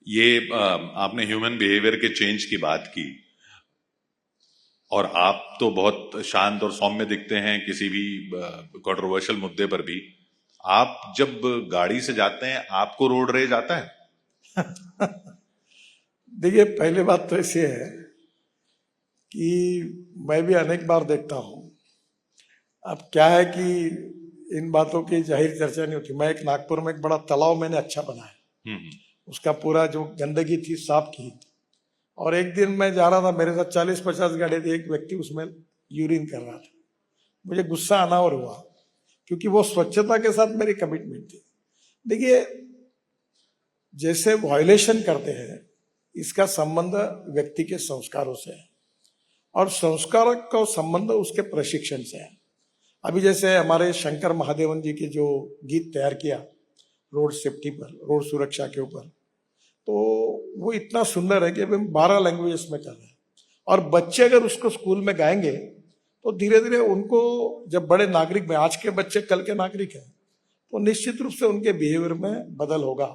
आपने human behaviour के change की बात की, और आप तो बहुत शांत और सौम्य दिखते हैं किसी भी कंट्रोवर्शियल मुद्दे पर भी। आप जब गाड़ी से जाते हैं, आपको रोड रेज आता है? देखिए, पहली बात तो ऐसी है कि मैं भी अनेक बार देखता हूँ। अब क्या है कि इन बातों की जाहिर चर्चा नहीं होती। मैं एक नागपुर में एक बड़ा तालाब मैंने अच्छा बनाया, उसका पूरा जो गंदगी थी साफ की। और एक दिन मैं जा रहा था, मेरे साथ 40-50 गाड़ी थी, एक व्यक्ति उसमें यूरिन कर रहा था। मुझे गुस्सा अनावर हुआ क्योंकि वो स्वच्छता के साथ मेरी कमिटमेंट थी। देखिए, जैसे वायलेशन करते हैं, इसका संबंध व्यक्ति के संस्कारों से है और संस्कार का संबंध उसके प्रशिक्षण से है। अभी जैसे हमारे शंकर महादेवन जी के जो गीत तैयार किया रोड सेफ्टी पर, रोड सुरक्षा के ऊपर, तो वो इतना सुंदर है कि अभी 12 लैंग्वेजेस में कर रहे हैं। और बच्चे अगर उसको स्कूल में गाएंगे तो धीरे धीरे उनको, जब बड़े नागरिक में, आज के बच्चे कल के नागरिक हैं, तो निश्चित रूप से उनके बिहेवियर में बदल होगा।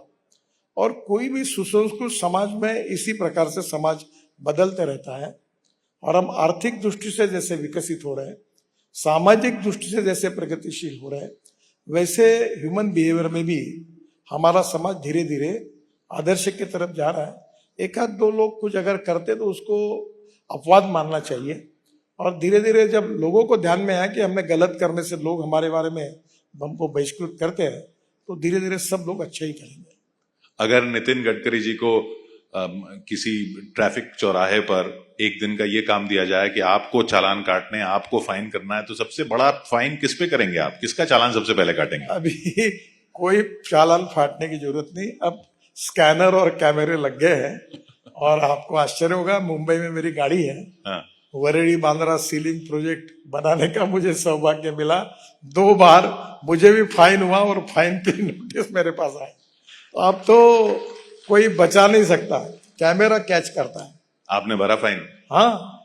और कोई भी सुसंस्कृत समाज में इसी प्रकार से समाज बदलते रहता है। और हम आर्थिक दृष्टि से जैसे विकसित हो रहे हैं, सामाजिक दृष्टि से जैसे प्रगतिशील हो रहे हैं, वैसे ह्यूमन बिहेवियर में भी हमारा समाज धीरे धीरे आदर्श की तरफ जा रहा है। एक आध दो लोग कुछ अगर करते तो उसको अपवाद मानना चाहिए, और धीरे धीरे जब लोगों को ध्यान में आया कि हमें गलत करने से लोग हमारे बारे में हमको बहिष्कृत करते हैं, तो धीरे धीरे सब लोग अच्छा ही करेंगे। अगर नितिन गडकरी जी को किसी ट्रैफिक चौराहे पर एक दिन का ये काम दिया जाए कि आपको चालान काटने, आपको फाइन करना है, तो सबसे बड़ा फाइन किस पे करेंगे आप? किसका चालान सबसे पहले काटेंगे? अभी कोई चालान फाटने की जरूरत नहीं, अब स्कैनर और कैमरे लग गए हैं। और आपको आश्चर्य होगा, मुंबई में मेरी गाड़ी है। हाँ। वरेड़ी बांद्रा सीलिंग प्रोजेक्ट बनाने का मुझे सौभाग्य मिला। 2 बार मुझे भी फाइन हुआ और फाइन पे नोटिस मेरे पास आए। तो अब तो कोई बचा नहीं सकता, कैमरा कैच करता है। आपने भरा फाइन? हाँ।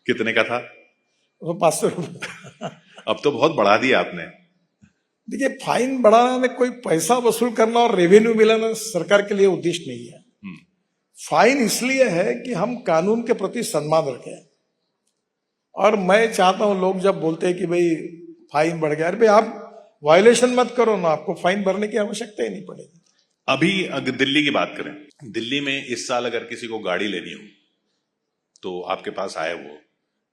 कितने का था? वो 500 रुपये। अब तो बहुत बढ़ा दिया आपने। देखिए, फाइन बढ़ाना में कोई पैसा वसूल करना और रेवेन्यू मिलाना सरकार के लिए उद्देश्य नहीं है। फाइन इसलिए है कि हम कानून के प्रति सम्मान रखें। और मैं चाहता हूं, लोग जब बोलते हैं कि भाई फाइन बढ़ गया, अरे भाई आप वायलेशन मत करो ना, आपको फाइन भरने की आवश्यकता ही नहीं पड़ेगी। अभी अगर दिल्ली की बात करें, दिल्ली में इस साल अगर किसी को गाड़ी लेनी हो तो आपके पास आए वो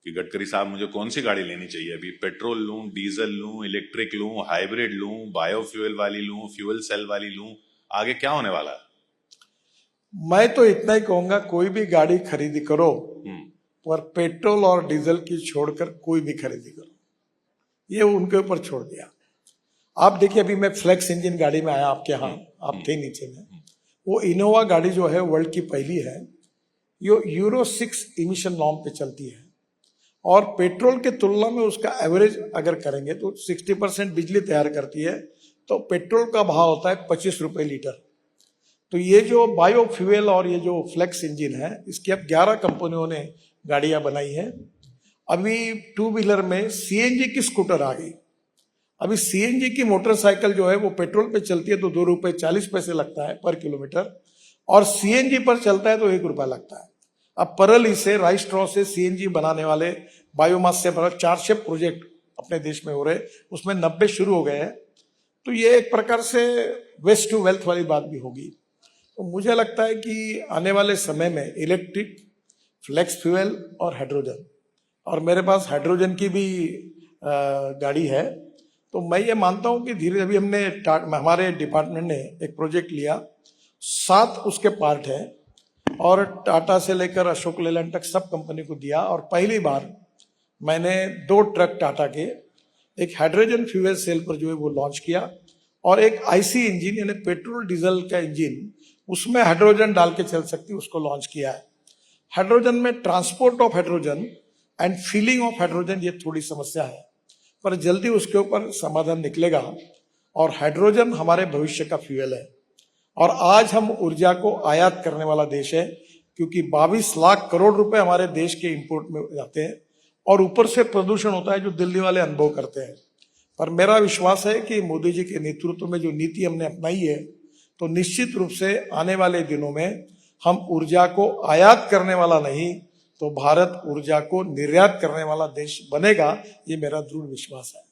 कि गडकरी साहब मुझे कौन सी गाड़ी लेनी चाहिए, अभी पेट्रोल लूं, डीजल लूं, इलेक्ट्रिक लूं, हाइब्रिड लूं, बायोफ्यूल वाली लूं, फ्यूल सेल वाली लूं, आगे क्या होने वाला है? मैं तो इतना ही कहूंगा, कोई भी गाड़ी खरीदी करो पर पेट्रोल और डीजल की छोड़कर कोई भी खरीदी करो, ये उनके ऊपर छोड़ दिया। आप देखिए, अभी मैं फ्लेक्स इंजन गाड़ी में आया आपके यहाँ, आप थे नीचे में। वो इनोवा गाड़ी जो है वर्ल्ड की पहली है, ये यूरो 6 इमिशन नॉर्म पे चलती है। और पेट्रोल के तुलना में उसका एवरेज अगर करेंगे तो 60% बिजली तैयार करती है। तो पेट्रोल का भाव होता है 25 रुपए लीटर। तो ये जो बायोफ्यूल और ये जो फ्लेक्स इंजन है, इसकी अब 11 कंपनियों ने गाड़ियां बनाई है। अभी 2 व्हीलर में सीएनजी की स्कूटर आ गई। अभी सीएनजी की मोटरसाइकिल जो है वो पेट्रोल पे चलती है तो 2 रुपए 40 पैसे लगता है पर किलोमीटर, और सीएनजी पर चलता है तो 1 रुपया लगता है। अब परली से, राइस स्ट्रॉ से सीएनजी बनाने वाले, बायोमास से 400 प्रोजेक्ट अपने देश में हो रहे, उसमें 90 शुरू हो गए हैं। तो ये एक प्रकार से वेस्ट टू वेल्थ वाली बात भी होगी। तो मुझे लगता है कि आने वाले समय में इलेक्ट्रिक, फ्लेक्स फ्यूल और हाइड्रोजन, और मेरे पास हाइड्रोजन की भी गाड़ी है, तो मैं ये मानता हूं कि धीरे अभी हमारे डिपार्टमेंट ने एक प्रोजेक्ट लिया, 7 उसके पार्ट है, और टाटा से लेकर अशोक लेलैंड तक सब कंपनी को दिया। और पहली बार मैंने 2 ट्रक टाटा के एक हाइड्रोजन फ्यूल सेल पर जो है वो लॉन्च किया, और एक आईसी इंजन यानी पेट्रोल डीजल का इंजन उसमें हाइड्रोजन डाल के चल सकती, उसको लॉन्च किया है। हाइड्रोजन में transport of hydrogen and filling of hydrogen ये थोड़ी समस्या है, पर जल्दी उसके ऊपर समाधान निकलेगा। और हाइड्रोजन हमारे भविष्य का फ्यूल है। और आज हम ऊर्जा को आयात करने वाला देश है, क्योंकि 22 लाख करोड़ रुपए हमारे देश के इंपोर्ट में जाते हैं, और ऊपर से प्रदूषण होता है जो दिल्ली वाले अनुभव करते हैं। पर मेरा विश्वास है कि मोदी जी के नेतृत्व में जो नीति हमने अपनाई है, तो निश्चित रूप से आने वाले दिनों में हम ऊर्जा को आयात करने वाला नहीं तो भारत ऊर्जा को निर्यात करने वाला देश बनेगा, ये मेरा दृढ़ विश्वास है।